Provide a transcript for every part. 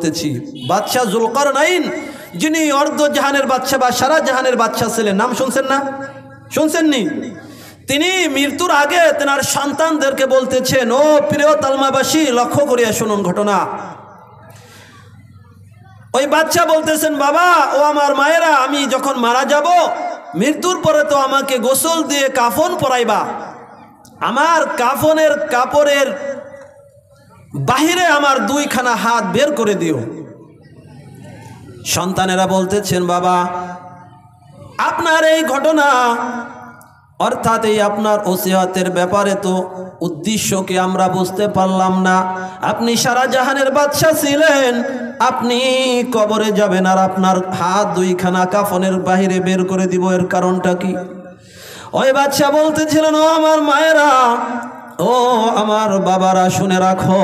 বলতেছি। বাদশাহ জুলকারনাইন, যিনি অর্ধ জাহানের বাদশাহ বা সারা জাহানের বাদশাহ ছিলেন, নাম শুনছেন না? শুনছেননি? তিনি মৃত্যুর আগে তেনার সন্তানদেরকে বলতেছেন, ও প্রিয় তালমাবাসী, লক্ষ্য করিয়া শুনুন ঘটনা। ওই বাচ্চা বলতেছেন, বাবা ও আমার মায়েরা, আমি যখন মারা যাব, মৃত্যুর পরে তো আমাকে গোসল দিয়ে কাফন পরাইবা, আমার কাফনের কাপড়ের বাহিরে আমার দুইখানা হাত বের করে দিও। সন্তানেরা বলতেছেন, বাবা আপনার এই ঘটনা, অর্থাৎ এই আপনার ওসিয়তের ব্যাপারে তো উদ্দেশ্যকে আমরা বুঝতে পারলাম না। আপনি সারা জাহানের বাদশা ছিলেন, আপনি কবরে যাবেন আর আপনার হাত দুইখানা কাফনের বাহিরে বের করে দিব, এর কারণটা কি? ওই বাদশা বলতেছিলেন, ও আমার মায়েরা, ও আমার বাবারা, শুনে রাখো,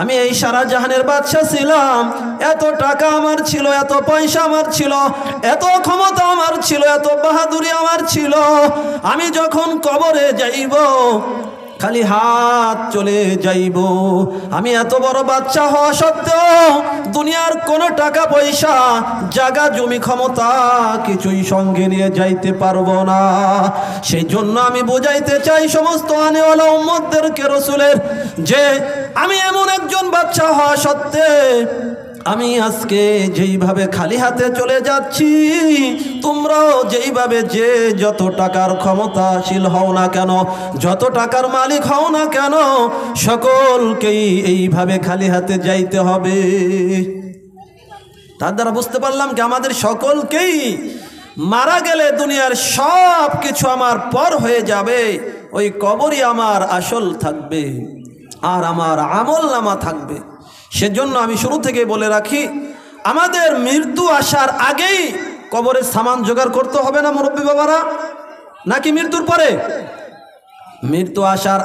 আমি এই সারা জাহানের বাদশা ছিলাম, এত টাকা আমার ছিল, এত পয়সা আমার ছিল, এত ক্ষমতা আমার ছিল, এত বাহাদুরি আমার ছিল, আমি যখন কবরে যাইব খালি হাত চলে যাইব। আমি এত বড় বাচ্চা হওয়া সত্ত্বেও দুনিয়ার কোনো টাকা পয়সা, জায়গা জমি, ক্ষমতা কিছুই সঙ্গে নিয়ে যাইতে পারবো না। সেই জন্য আমি বোঝাইতে চাই সমস্ত আনেওয়ালা উম্মতদেরকে, রসুলের, যে আমি এমন একজন বাচ্চা হওয়া সত্ত্বে আমি আজকে যেইভাবে খালি হাতে চলে যাচ্ছি, তোমরাও যেইভাবে যে যত টাকার ক্ষমতাশীল হও না কেন, যত টাকার মালিক হও না কেন, সকলকেই এইভাবে খালি হাতে যাইতে হবে। তার দ্বারা বুঝতে পারলাম কি, আমাদের সকলকেই মারা গেলে দুনিয়ার সব কিছু আমার পর হয়ে যাবে, ওই কবরই আমার আসল থাকবে আর আমার আমল নামা থাকবে। সেজন্য আমি শুরু থেকে বলে রাখি, আমাদের মৃত্যু আসার আগেই কবরের সামান জোগাড় করতে হবে না মুরব্বী বাবারা, নাকি মৃত্যুর পরে? মৃত্যু আসার